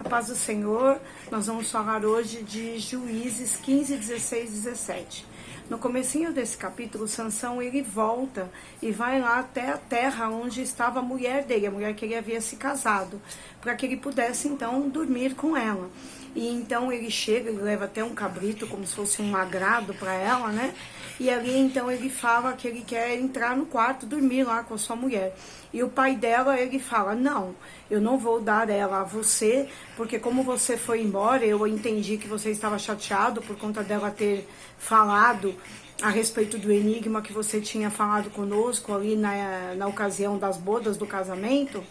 A paz do Senhor, nós vamos falar hoje de Juízes 15, 16, 17. No comecinho desse capítulo, Sansão ele volta e vai lá até a terra onde estava a mulher dele, a mulher que ele havia se casado, para que ele pudesse então dormir com ela. E então ele chega, ele leva até um cabrito, como se fosse um agrado para ela, né? E ali então ele fala que ele quer entrar no quarto, dormir lá com a sua mulher. E o pai dela, ele fala, não, eu não vou dar ela a você, porque como você foi embora, eu entendi que você estava chateado por conta dela ter falado a respeito do enigma que você tinha falado conosco ali na ocasião das bodas do casamento.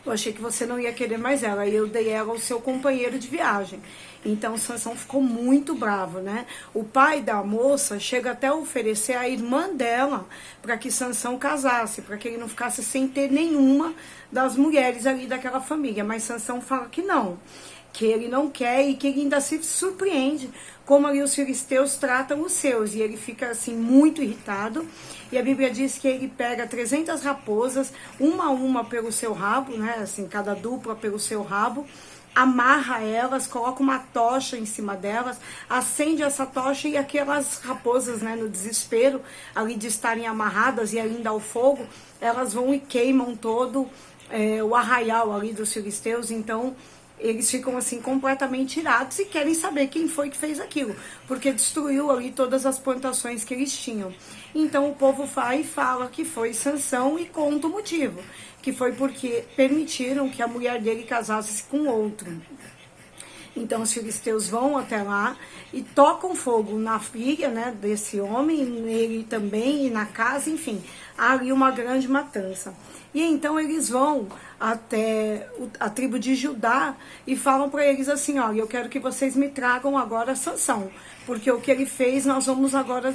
Eu achei que você não ia querer mais ela, e eu dei ela ao seu companheiro de viagem. Então Sansão ficou muito bravo, né? O pai da moça chega até a oferecer a irmã dela para que Sansão casasse, para que ele não ficasse sem ter nenhuma das mulheres ali daquela família. Mas Sansão fala que não, que ele não quer e que ele ainda se surpreende como ali os filisteus tratam os seus. E ele fica assim muito irritado. E a Bíblia diz que ele pega 300 raposas, uma a uma pelo seu rabo, né? Assim, cada dupla pelo seu rabo, amarra elas, coloca uma tocha em cima delas, acende essa tocha e aquelas raposas, né, no desespero ali de estarem amarradas e ainda ao fogo, elas vão e queimam todo o arraial ali dos filisteus. Então eles ficam assim completamente irados e querem saber quem foi que fez aquilo, porque destruiu ali todas as plantações que eles tinham. Então o povo vai e fala que foi Sansão e conta o motivo, que foi porque permitiram que a mulher dele casasse com outro. Então os filisteus vão até lá e tocam fogo na filha, né, desse homem, nele também e na casa, enfim, há ali uma grande matança. E então eles vão até a tribo de Judá e falam para eles assim, olha, eu quero que vocês me tragam agora Sansão, porque o que ele fez nós vamos agora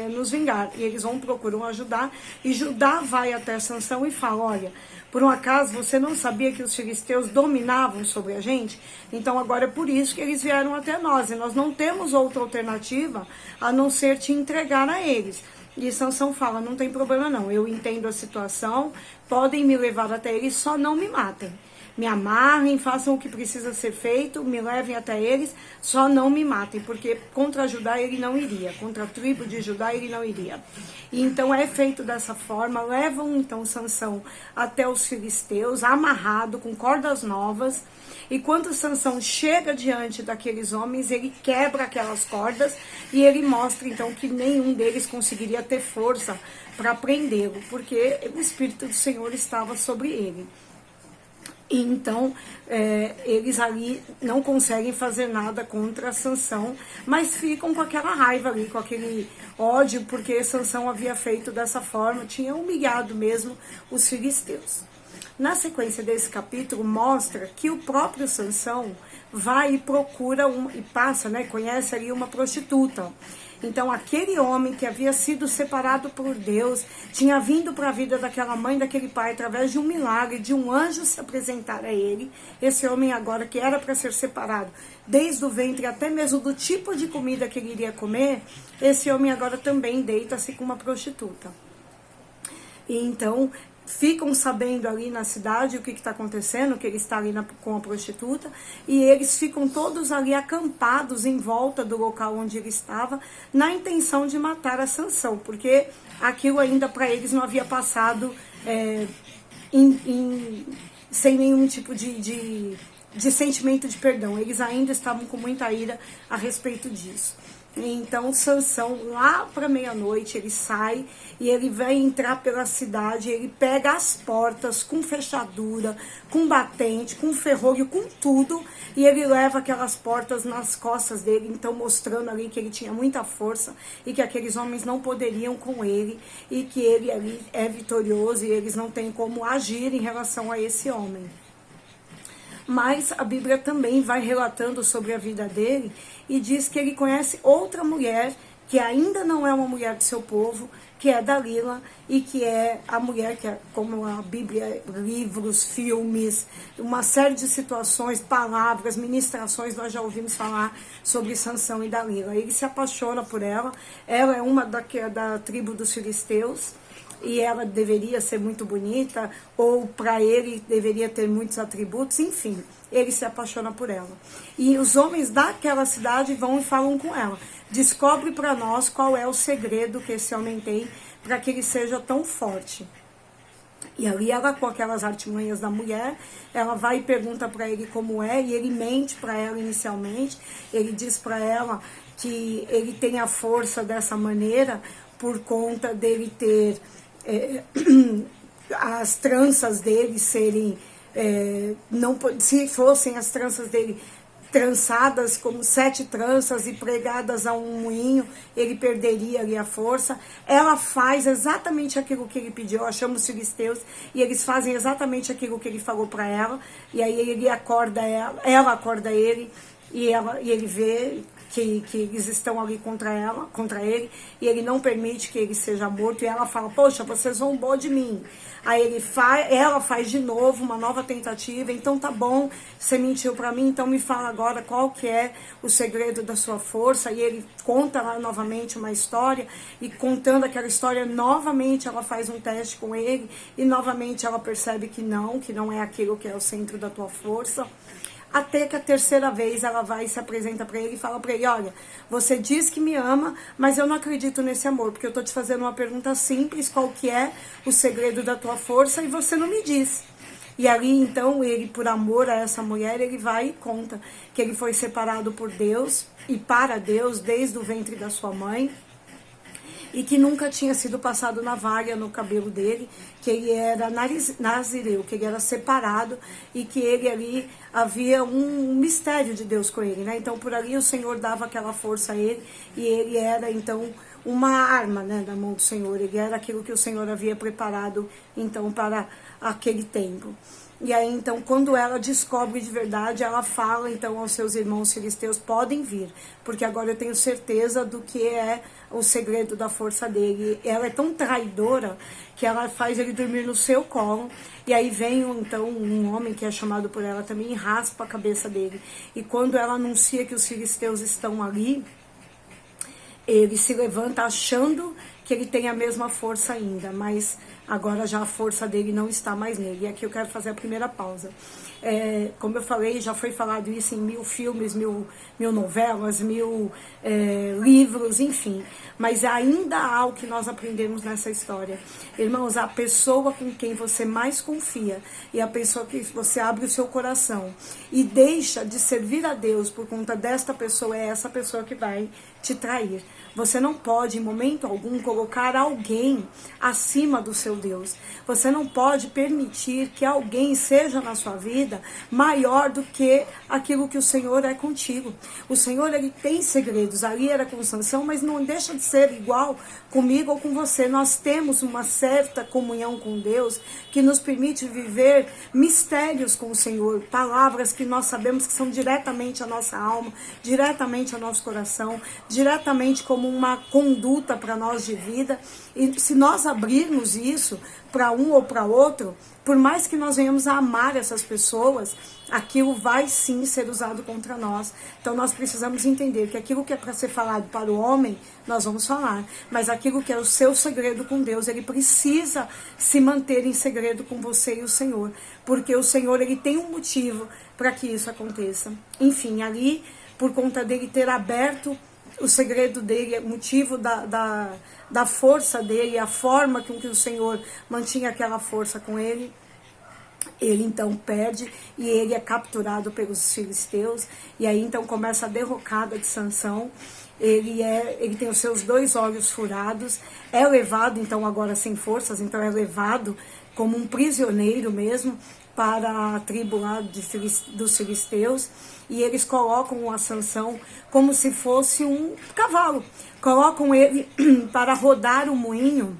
nos vingar. E eles vão procurar ajudar, e Judá vai até Sansão e fala, olha, por um acaso você não sabia que os filisteus dominavam sobre a gente? Então agora é por isso que eles vieram até nós, e nós não temos outra alternativa a não ser te entregar a eles. E Sansão fala, não tem problema não, eu entendo a situação, podem me levar até eles, só não me matem. Me amarrem, façam o que precisa ser feito, me levem até eles, só não me matem, porque contra Judá ele não iria, contra a tribo de Judá ele não iria. E então é feito dessa forma, levam então Sansão até os filisteus, amarrado com cordas novas, e quando Sansão chega diante daqueles homens, ele quebra aquelas cordas e ele mostra então que nenhum deles conseguiria ter força para prendê-lo, porque o Espírito do Senhor estava sobre ele. E então, eles ali não conseguem fazer nada contra Sansão, mas ficam com aquela raiva ali, com aquele ódio, porque Sansão havia feito dessa forma, tinha humilhado mesmo os filisteus. Na sequência desse capítulo, mostra que o próprio Sansão vai e procura, e passa, né, conhece ali uma prostituta. Então, aquele homem que havia sido separado por Deus, tinha vindo para a vida daquela mãe, daquele pai, através de um milagre, de um anjo se apresentar a ele. Esse homem agora, que era para ser separado desde o ventre, até mesmo do tipo de comida que ele iria comer, esse homem agora também deita-se com uma prostituta. E então ficam sabendo ali na cidade o que está acontecendo, que ele está ali com a prostituta, e eles ficam todos ali acampados em volta do local onde ele estava, na intenção de matar a Sansão, porque aquilo ainda para eles não havia passado sem nenhum tipo de sentimento de perdão. Eles ainda estavam com muita ira a respeito disso. Então Sansão, lá para meia-noite, ele sai e ele vai entrar pela cidade, ele pega as portas com fechadura, com batente, com ferrolho, com tudo, e ele leva aquelas portas nas costas dele, então mostrando ali que ele tinha muita força e que aqueles homens não poderiam com ele, e que ele ali é vitorioso e eles não têm como agir em relação a esse homem. Mas a Bíblia também vai relatando sobre a vida dele e diz que ele conhece outra mulher, que ainda não é uma mulher do seu povo, que é Dalila, e que é a mulher que, como a Bíblia, livros, filmes, uma série de situações, palavras, ministrações, nós já ouvimos falar sobre Sansão e Dalila. Ele se apaixona por ela, ela é uma da tribo dos filisteus, e ela deveria ser muito bonita, ou para ele deveria ter muitos atributos, enfim, ele se apaixona por ela. E os homens daquela cidade vão e falam com ela: descobre para nós qual é o segredo que esse homem tem para que ele seja tão forte. E ali ela, com aquelas artimanhas da mulher, ela vai e pergunta para ele como é, e ele mente para ela inicialmente. Ele diz para ela que ele tem a força dessa maneira por conta dele ter as tranças dele serem, não, se fossem as tranças dele trançadas como 7 tranças e pregadas a um moinho, ele perderia ali a força. Ela faz exatamente aquilo que ele pediu. Ela chama os filisteus e eles fazem exatamente aquilo que ele falou para ela. E aí ele acorda ela acorda ele, e ele vê que eles estão ali contra ele, e ele não permite que ele seja morto, e ela fala: poxa, você zombou de mim. Aí ela faz de novo uma nova tentativa: então tá bom, você mentiu para mim, então me fala agora qual que é o segredo da sua força. E ele conta lá novamente uma história, e contando aquela história, novamente ela faz um teste com ele, e novamente ela percebe que não é aquilo que é o centro da tua força. Até que a terceira vez ela vai e se apresenta para ele e fala para ele: olha, você diz que me ama, mas eu não acredito nesse amor, porque eu tô te fazendo uma pergunta simples: qual que é o segredo da tua força, e você não me diz. E ali então ele, por amor a essa mulher, ele vai e conta que ele foi separado por Deus e para Deus desde o ventre da sua mãe, e que nunca tinha sido passado navalha no cabelo dele, que ele era nazireu, que ele era separado, e que ele ali havia um mistério de Deus com ele, né? Então por ali o Senhor dava aquela força a ele, e ele era então uma arma, né, na mão do Senhor. Ele era aquilo que o Senhor havia preparado então para aquele tempo. E aí então, quando ela descobre de verdade, ela fala então aos seus irmãos filisteus: podem vir, porque agora eu tenho certeza do que é o segredo da força dele. Ela é tão traidora que ela faz ele dormir no seu colo, e aí vem então um homem que é chamado por ela também e raspa a cabeça dele. E quando ela anuncia que os filisteus estão ali, ele se levanta achando que ele tem a mesma força ainda, mas agora já a força dele não está mais nele. E aqui eu quero fazer a primeira pausa. Como eu falei, já foi falado isso em 1000 filmes, mil novelas, 1000 livros, enfim. Mas ainda há o que nós aprendemos nessa história. Irmãos, a pessoa com quem você mais confia, e a pessoa que você abre o seu coração e deixa de servir a Deus por conta desta pessoa, é essa pessoa que vai te trair. Você não pode, em momento algum, colocar alguém acima do seu Deus. Você não pode permitir que alguém seja na sua vida maior do que aquilo que o Senhor é contigo. O Senhor, ele tem segredos. Ali era com Sansão, mas não deixa de ser igual comigo ou com você. Nós temos uma certa comunhão com Deus que nos permite viver mistérios com o Senhor, palavras que nós sabemos que são diretamente a nossa alma, diretamente ao nosso coração, diretamente como uma conduta para nós de vida. E se nós abrirmos isso para um ou para outro, por mais que nós venhamos a amar essas pessoas, aquilo vai sim ser usado contra nós. Então nós precisamos entender que aquilo que é para ser falado para o homem, nós vamos falar. Mas aquilo que é o seu segredo com Deus, ele precisa se manter em segredo com você e o Senhor. Porque o Senhor, ele tem um motivo para que isso aconteça. Enfim, ali, por conta dele ter aberto o segredo dele, o motivo da força dele, a forma com que o Senhor mantinha aquela força com ele, ele então perde e ele é capturado pelos filisteus. E aí então começa a derrocada de Sansão. Ele tem os seus 2 olhos furados, é levado então agora sem forças, então é levado como um prisioneiro mesmo para a tribo lá dos filisteus, e eles colocam a Sansão como se fosse um cavalo, colocam ele para rodar o moinho,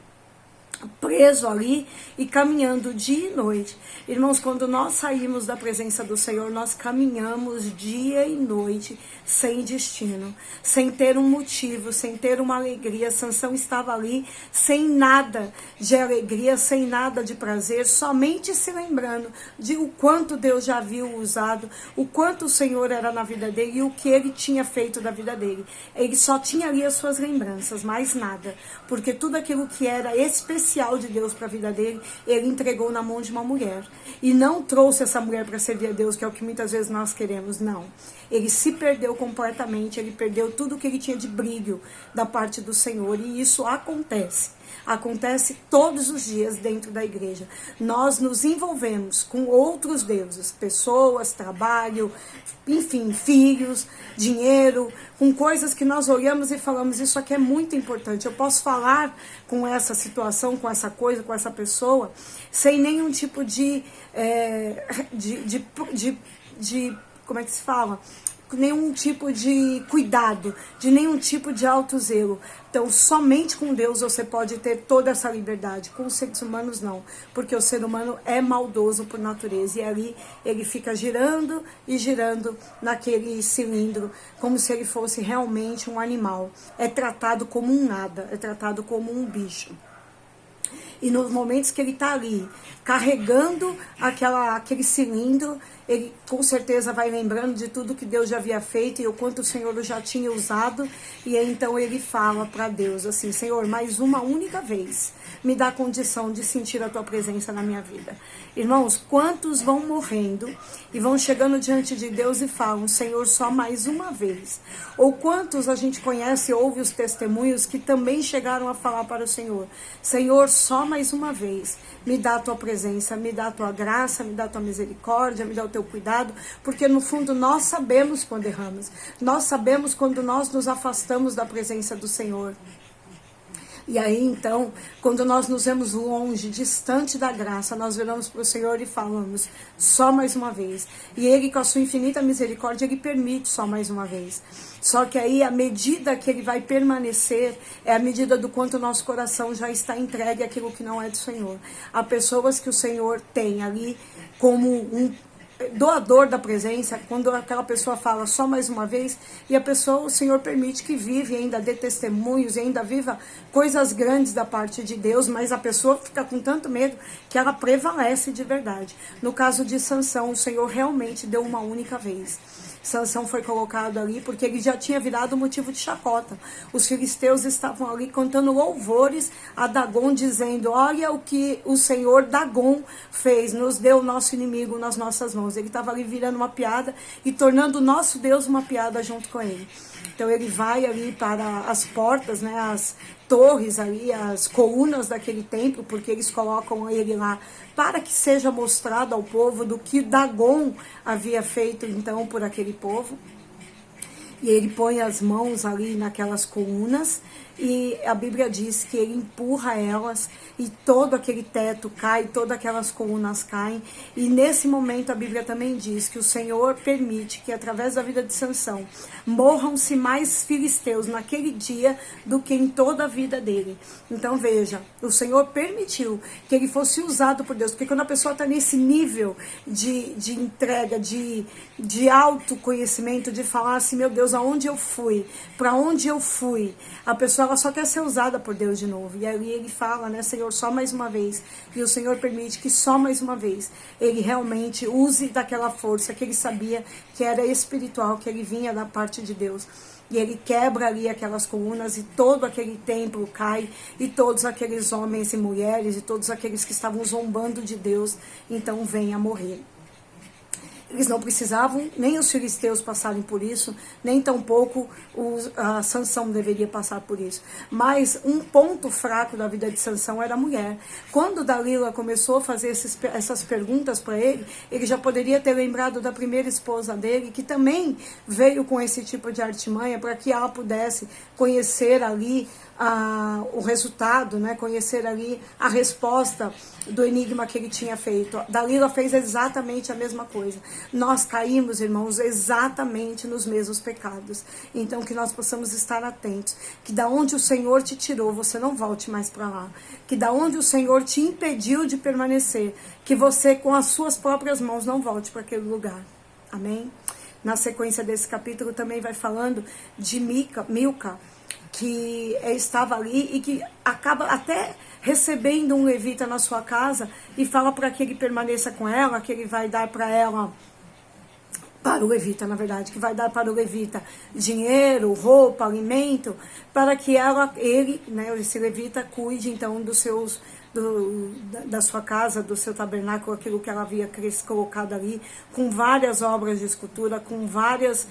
preso ali e caminhando dia e noite. Irmãos, quando nós saímos da presença do Senhor, nós caminhamos dia e noite sem destino, sem ter um motivo, sem ter uma alegria. Sansão estava ali sem nada de alegria, sem nada de prazer, somente se lembrando de o quanto Deus já havia usado, o quanto o Senhor era na vida dele e o que ele tinha feito da vida dele. Ele só tinha ali as suas lembranças, mais nada, porque tudo aquilo que era específico especial de Deus para a vida dele, ele entregou na mão de uma mulher. E não trouxe essa mulher para servir a Deus, que é o que muitas vezes nós queremos, não. Ele se perdeu completamente, ele perdeu tudo que ele tinha de brilho da parte do Senhor, e isso acontece. Acontece todos os dias dentro da igreja. Nós nos envolvemos com outros deuses, pessoas, trabalho, enfim, filhos, dinheiro, com coisas que nós olhamos e falamos, isso aqui é muito importante. Eu posso falar com essa situação, com essa coisa, com essa pessoa, sem nenhum tipo de como é que se fala? Nenhum tipo de cuidado, de nenhum tipo de alto zelo. Então, somente com Deus você pode ter toda essa liberdade. Com os seres humanos, não. Porque o ser humano é maldoso por natureza. E ali ele fica girando e girando naquele cilindro, como se ele fosse realmente um animal. É tratado como um nada, é tratado como um bicho. E nos momentos que ele está ali, carregando aquele cilindro, ele com certeza vai lembrando de tudo que Deus já havia feito e o quanto o Senhor já tinha usado. E aí, então ele fala para Deus assim, Senhor, mais uma única vez, me dá a condição de sentir a tua presença na minha vida. Irmãos, quantos vão morrendo e vão chegando diante de Deus e falam, Senhor, só mais uma vez? Ou quantos a gente conhece e ouve os testemunhos que também chegaram a falar para o Senhor, Senhor, só mais uma vez, me dá a tua presença, me dá a tua graça, me dá a tua misericórdia, me dá o teu cuidado, porque no fundo nós sabemos quando erramos, nós sabemos quando nós nos afastamos da presença do Senhor. E aí, então, quando nós nos vemos longe, distante da graça, nós viramos para o Senhor e falamos, só mais uma vez. E Ele, com a sua infinita misericórdia, Ele permite só mais uma vez. Só que aí, a medida que Ele vai permanecer, é a medida do quanto o nosso coração já está entregue àquilo que não é do Senhor. Há pessoas que o Senhor tem ali como um doador da presença, quando aquela pessoa fala só mais uma vez, e a pessoa, o Senhor permite que vive, ainda dê testemunhos, e ainda viva coisas grandes da parte de Deus, mas a pessoa fica com tanto medo que ela prevalece de verdade. No caso de Sansão, o Senhor realmente deu uma única vez. Sansão foi colocado ali porque ele já tinha virado motivo de chacota. Os filisteus estavam ali cantando louvores a Dagon, dizendo, olha o que o Senhor Dagon fez, nos deu o nosso inimigo nas nossas mãos. Ele estava ali virando uma piada e tornando o nosso Deus uma piada junto com ele. Então ele vai ali para as portas, né, as torres ali, as colunas daquele templo, porque eles colocam ele lá para que seja mostrado ao povo do que Dagon havia feito então por aquele povo. E ele põe as mãos ali naquelas colunas e a Bíblia diz que ele empurra elas e todo aquele teto cai, todas aquelas colunas caem. E nesse momento a Bíblia também diz que o Senhor permite que através da vida de Sansão morram-se mais filisteus naquele dia do que em toda a vida dele. Então veja, o Senhor permitiu que ele fosse usado por Deus, porque quando a pessoa está nesse nível de entrega, de autoconhecimento, de falar assim, meu Deus, aonde eu fui, para onde eu fui, a pessoa ela só quer ser usada por Deus de novo. E aí ele fala, né, Senhor, só mais uma vez. E o Senhor permite que só mais uma vez ele realmente use daquela força que ele sabia que era espiritual, que ele vinha da parte de Deus. E ele quebra ali aquelas colunas e todo aquele templo cai, e todos aqueles homens e mulheres e todos aqueles que estavam zombando de Deus, então vêm a morrer. Eles não precisavam, nem os filisteus passarem por isso, nem tampouco a Sansão deveria passar por isso. Mas um ponto fraco da vida de Sansão era a mulher. Quando Dalila começou a fazer essas perguntas para ele, ele já poderia ter lembrado da primeira esposa dele, que também veio com esse tipo de artimanha para que ela pudesse conhecer ali o resultado, né? Conhecer ali a resposta do enigma que ele tinha feito. Dalila fez exatamente a mesma coisa. Nós caímos, irmãos, exatamente nos mesmos pecados. Então que nós possamos estar atentos, que da onde o Senhor te tirou, você não volte mais para lá, que da onde o Senhor te impediu de permanecer, que você com as suas próprias mãos não volte para aquele lugar. Amém? Na sequência desse capítulo também vai falando de Milca, que estava ali e que acaba até recebendo um levita na sua casa e fala para que ele permaneça com ela, que ele vai dar para ela para o levita, na verdade, que vai dar para o levita dinheiro, roupa, alimento, para que ele, né, esse levita, cuide então dos seus, da sua casa, do seu tabernáculo, aquilo que ela havia colocado ali, com várias obras de escultura, com vários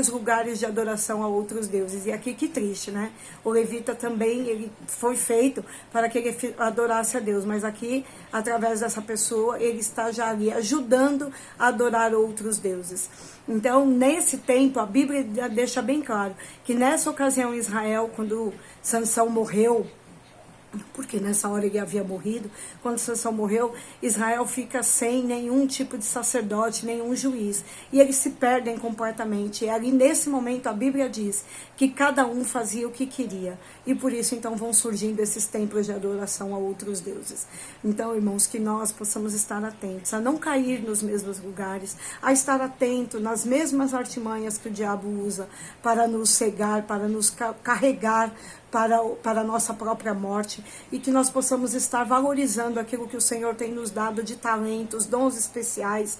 lugares de adoração a outros deuses. E aqui que triste, né? O levita também, ele foi feito para que ele adorasse a Deus, mas aqui, através dessa pessoa, ele está já ali ajudando a adorar outros deuses. Então, nesse tempo, a Bíblia deixa bem claro que nessa ocasião, Israel, quando Sansão morreu, porque nessa hora ele havia morrido, quando Sansão morreu, Israel fica sem nenhum tipo de sacerdote, nenhum juiz, e eles se perdem completamente. E ali nesse momento a Bíblia diz que cada um fazia o que queria, e por isso então vão surgindo esses templos de adoração a outros deuses. Então, irmãos, que nós possamos estar atentos a não cair nos mesmos lugares, a estar atento nas mesmas artimanhas que o diabo usa para nos cegar, para nos carregar para a nossa própria morte, e que nós possamos estar valorizando aquilo que o Senhor tem nos dado de talentos, dons especiais,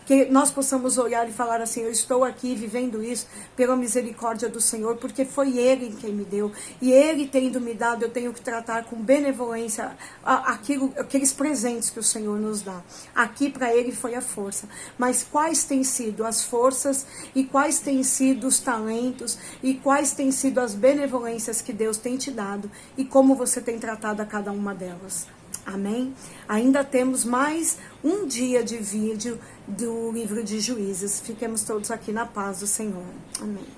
que nós possamos olhar e falar assim: eu estou aqui vivendo isso pela misericórdia do Senhor, porque foi Ele quem me deu, e Ele tendo me dado, eu tenho que tratar com benevolência aqueles presentes que o Senhor nos dá. Aqui para Ele foi a força, mas quais têm sido as forças, e quais têm sido os talentos, e quais têm sido as benevolências que Deus tem te dado, e como você tem tratado a cada uma delas. Amém? Ainda temos mais um dia de vídeo do livro de Juízes. Fiquemos todos aqui na paz do Senhor. Amém.